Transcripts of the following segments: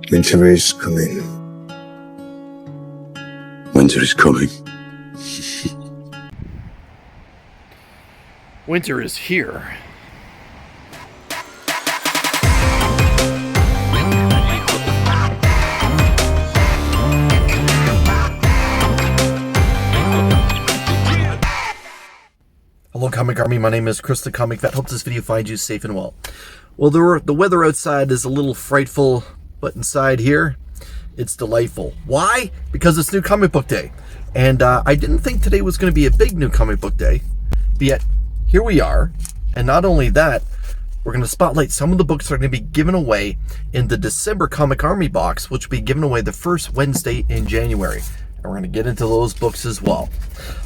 Winter is coming. Winter is coming. Winter is here. Hello, Comic Army. My name is Chris the Comic Vet. Hope this video finds you safe and well. Well, the weather outside is a little frightful, but inside here, it's delightful. Why? Because it's New Comic Book Day. And I didn't think today was going to be a big New Comic Book Day, but yet here we are. And not only that, we're going to spotlight some of the books that are going to be given away in the December Comic Army box, which will be given away the first Wednesday in January. And we're going to get into those books as well.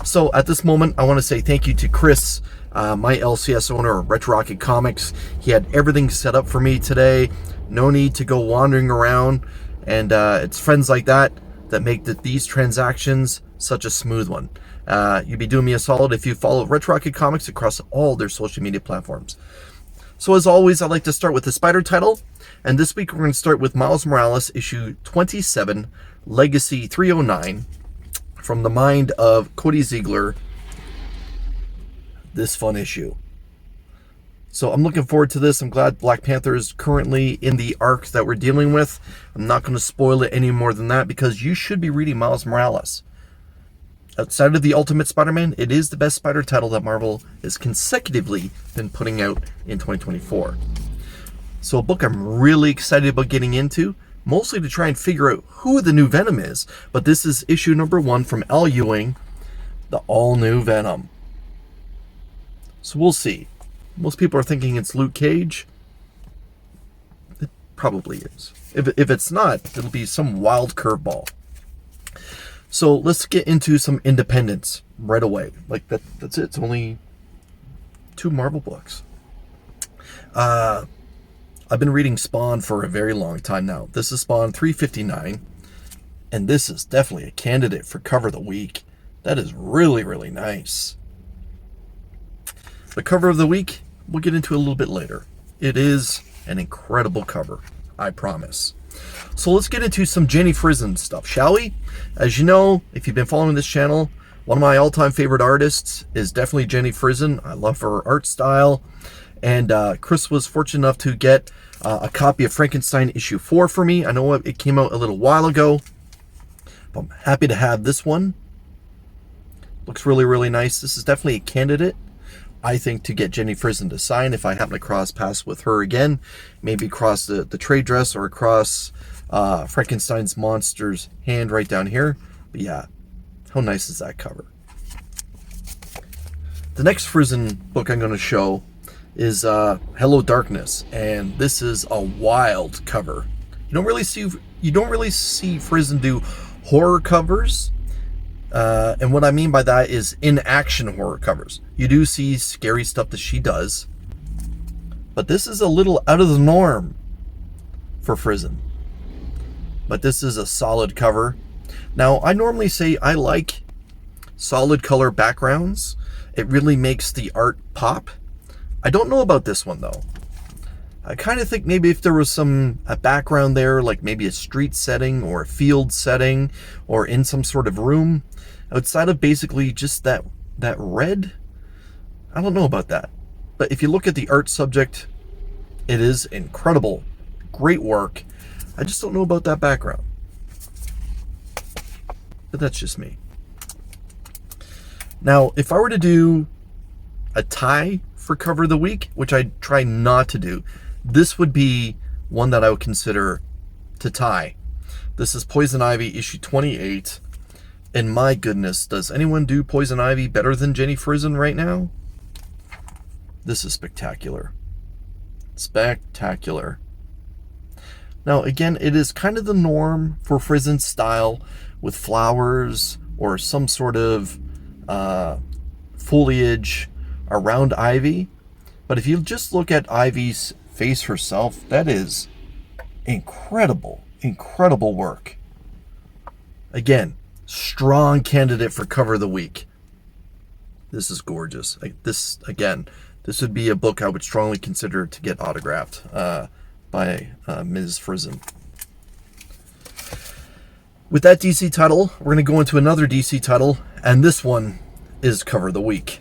So at this moment, I want to say thank you to Chris, my LCS owner of Retro Rocket Comics. He had everything set up for me today. No need to go wandering around. And it's friends like that that make these transactions such a smooth one. You'd be doing me a solid if you follow Retro Rocket Comics across all their social media platforms. So as always, I'd like to start with the Spider title. And this week we're going to start with Miles Morales, issue 27, Legacy 309, from the mind of Cody Ziegler. This fun issue. So I'm looking forward to this. I'm glad Black Panther is currently in the arc that we're dealing with. I'm not going to spoil it any more than that because you should be reading Miles Morales. Outside of the Ultimate Spider-Man, it is the best Spider title that Marvel has consecutively been putting out in 2024. So a book I'm really excited about getting into, mostly to try and figure out who the new Venom is. But this is issue number 1 from Al Ewing, the all-new Venom. So we'll see. Most people are thinking it's Luke Cage. It probably is. If it's not, it'll be some wild curveball. So let's get into some independence right away. Like that's it. It's only 2 Marvel books. I've been reading Spawn for a very long time now. This is Spawn 359. And this is definitely a candidate for cover of the week. That is really, really nice. The cover of the week, we'll get into a little bit later. It is an incredible cover, I promise. So let's get into some Jenny Frison stuff, shall we? As you know, if you've been following this channel, one of my all-time favorite artists is definitely Jenny Frison. I love her art style. And Chris was fortunate enough to get a copy of Frankenstein issue 4 for me. I know it came out a little while ago, but I'm happy to have this one. Looks really, really nice. This is definitely a candidate, I think, to get Jenny Frison to sign if I happen to cross paths with her again. Maybe cross the trade dress or across Frankenstein's monster's hand right down here. But yeah, how nice is that cover? The next Frison book I'm going to show is Hello Darkness, and this is a wild cover. You don't really see Frison do horror covers. And what I mean by that is in-action horror covers. You do see scary stuff that she does, but this is a little out of the norm for Frison. But this is a solid cover. Now, I normally say I like solid color backgrounds. It really makes the art pop. I don't know about this one, though. I kind of think maybe if there was a background there, like maybe a street setting or a field setting or in some sort of room, outside of basically just that red, I don't know about that. But if you look at the art subject, it is incredible. Great work. I just don't know about that background. But that's just me. Now, if I were to do a tie for cover of the week, which I try not to do, this would be one that I would consider to tie. This is Poison Ivy issue 28. And my goodness, does anyone do Poison Ivy better than Jenny Frison right now? This is spectacular. Spectacular. Now, again, it is kind of the norm for Frison's style with flowers or some sort of foliage around Ivy. But if you just look at Ivy's face herself, that is incredible, incredible work. Again, strong candidate for cover of the week. This is gorgeous. This would be a book I would strongly consider to get autographed by Ms. Frison. With that DC title, we're going to go into another DC title, and this one is Cover of the Week.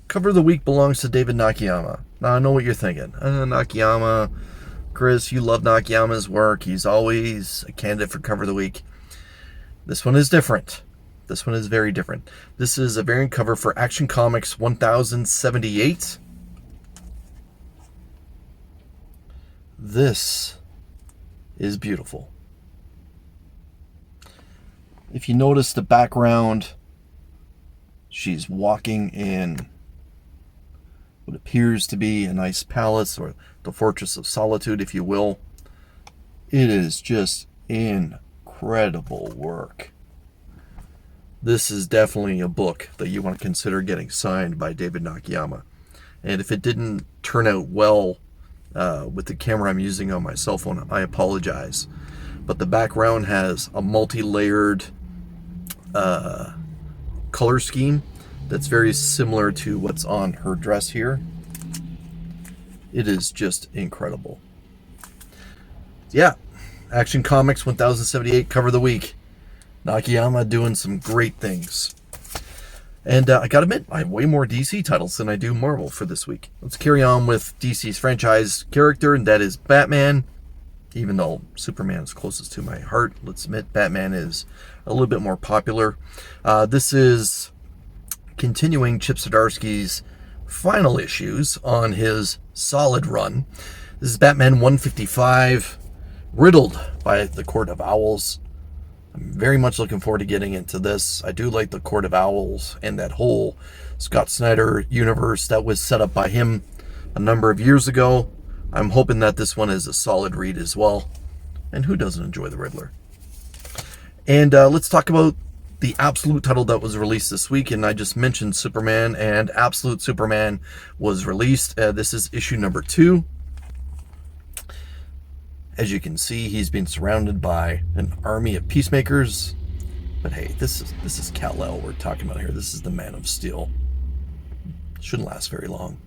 Cover of the Week belongs to David Nakayama. Now, I know what you're thinking. Nakayama, Chris, you love Nakayama's work. He's always a candidate for Cover of the Week. This one is different. This one is very different. This is a variant cover for Action Comics 1078. This is beautiful. If you notice the background, she's walking in what appears to be a nice palace, or the Fortress of Solitude, if you will. It is just incredible work. This is definitely a book that you want to consider getting signed by David Nakayama. And if it didn't turn out well with the camera I'm using on my cell phone, I apologize. But the background has a multi-layered color scheme that's very similar to what's on her dress here. It is just incredible. Yeah, Action Comics 1078 Cover of the Week. Nakayama doing some great things. And I gotta admit, I have way more DC titles than I do Marvel for this week. Let's carry on with DC's franchise character, and that is Batman. Even though Superman is closest to my heart, let's admit Batman is a little bit more popular. This is continuing Chip Zdarsky's final issues on his solid run. This is Batman 155, riddled by the Court of Owls. I'm very much looking forward to getting into this. I do like the Court of Owls and that whole Scott Snyder universe that was set up by him a number of years ago. I'm hoping that this one is a solid read as well. And who doesn't enjoy the Riddler? And let's talk about the Absolute title that was released this week. And I just mentioned Superman, and Absolute Superman was released. This is issue number 2. As you can see, he's been surrounded by an army of peacemakers. But hey, this is Kal-El we're talking about here. This is the Man of Steel. Shouldn't last very long.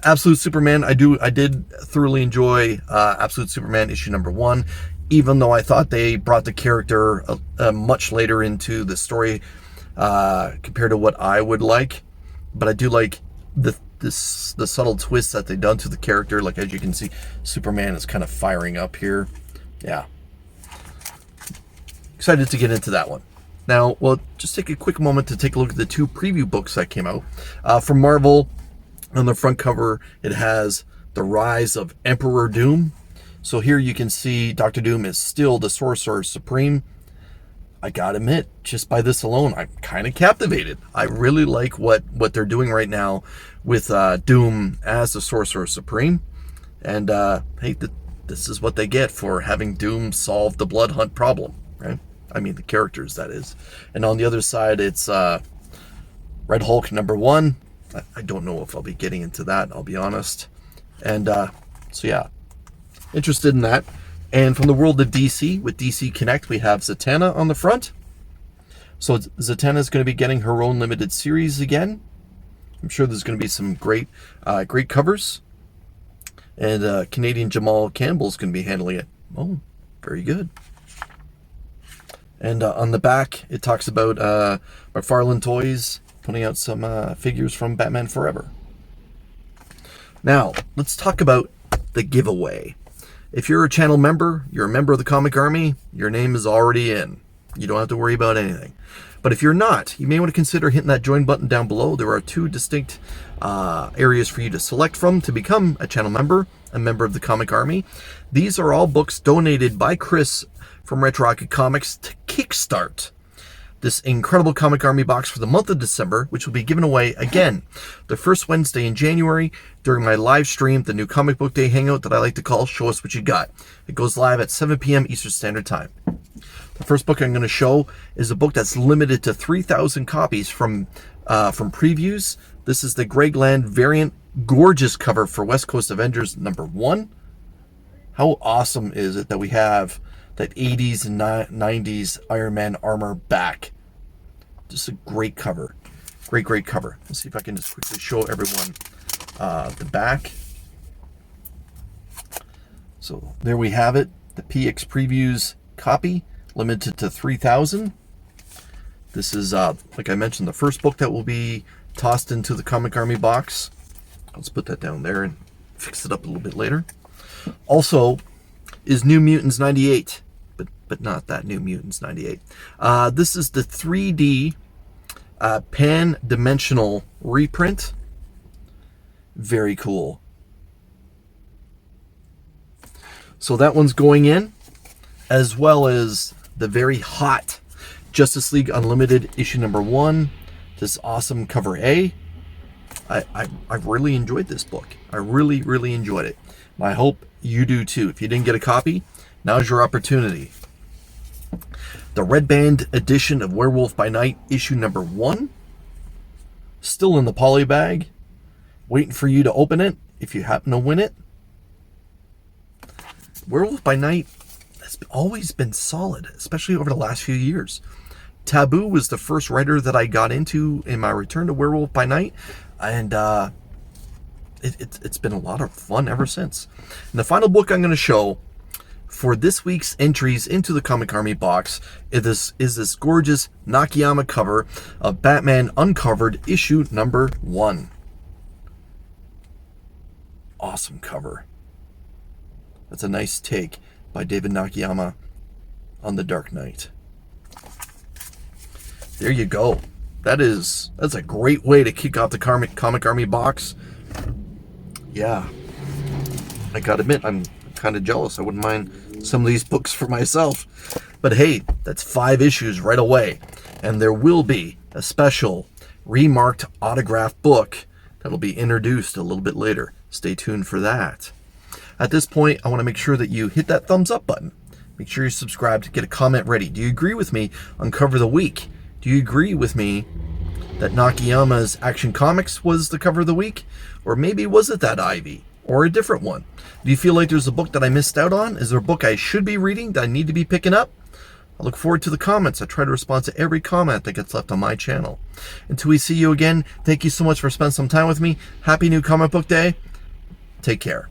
Absolute Superman, I did thoroughly enjoy Absolute Superman issue number 1, even though I thought they brought the character much later into the story compared to what I would like. But I do like the subtle twists that they've done to the character. Like, as you can see, Superman is kind of firing up here. Yeah. Excited to get into that one. Now, we'll just take a quick moment to take a look at the 2 preview books that came out. From Marvel, on the front cover, it has The Rise of Emperor Doom. So here you can see Dr. Doom is still the Sorcerer Supreme. I gotta admit, just by this alone, I'm kind of captivated. I really like what they're doing right now with Doom as the Sorcerer Supreme. And hey, this is what they get for having Doom solve the Blood Hunt problem, right? I mean, the characters, that is. And on the other side, it's Red Hulk number 1. I don't know if I'll be getting into that, I'll be honest. And so yeah, interested in that. And from the world of DC, with DC Connect, we have Zatanna on the front. So Zatanna is going to be getting her own limited series again. I'm sure there's going to be some great covers. And Canadian Jamal Campbell is going to be handling it. Oh, very good. And on the back, it talks about McFarlane Toys putting out some figures from Batman Forever. Now, let's talk about the giveaway. If you're a channel member, you're a member of the Comic Army, your name is already in. You don't have to worry about anything. But if you're not, you may want to consider hitting that join button down below. There are 2 distinct areas for you to select from to become a channel member, a member of the Comic Army. These are all books donated by Chris from Retro Rocket Comics to kickstart this incredible Comic Army box for the month of December, which will be given away again the first Wednesday in January during my live stream, the new Comic Book Day Hangout that I like to call Show Us What You Got. It goes live at 7 p.m. Eastern Standard Time. The first book I'm going to show is a book that's limited to 3,000 copies from previews. This is the Greg Land variant, gorgeous cover for West Coast Avengers number 1. How awesome is it that we have that 80s and 90s Iron Man armor back? Just a great cover. Great cover. Let's see if I can just quickly show everyone the back. So there we have it. the PX Previews copy, limited to 3,000. This is, like I mentioned, the first book that will be tossed into the Comic Army box. Let's put that down there and fix it up a little bit later. Also is New Mutants 98, but not that New Mutants 98. This is the 3D pan-dimensional reprint. Very cool. So that one's going in, as well as the very hot Justice League Unlimited issue number 1. This awesome cover A. I really enjoyed this book. I really, really enjoyed it. I hope you do too. If you didn't get a copy, now's your opportunity. The Red Band edition of Werewolf by Night issue number 1. Still in the poly bag. Waiting for you to open it if you happen to win it. Werewolf by Night has always been solid, especially over the last few years. Taboo was the first writer that I got into in my return to Werewolf by Night, and it's been a lot of fun ever since. And the final book I'm going to show for this week's entries into the Comic Army box is this gorgeous Nakayama cover of Batman Uncovered issue number 1. Awesome cover. That's a nice take by David Nakayama on The Dark Knight. There you go. That's a great way to kick off the Comic Army box. Yeah. I gotta admit, I'm kind of jealous. I wouldn't mind some of these books for myself. But hey, that's 5 issues right away. And there will be a special remarked autograph book that'll be introduced a little bit later. Stay tuned for that. At this point, I want to make sure that you hit that thumbs up button. Make sure you subscribe to get a comment ready. Do you agree with me on Cover of the Week? Do you agree with me that Nakayama's Action Comics was the Cover of the Week? Or maybe was it that Ivy? Or a different one? Do you feel like there's a book that I missed out on? Is there a book I should be reading that I need to be picking up? I look forward to the comments. I try to respond to every comment that gets left on my channel. Until we see you again, thank you so much for spending some time with me. Happy New Comic Book Day. Take care.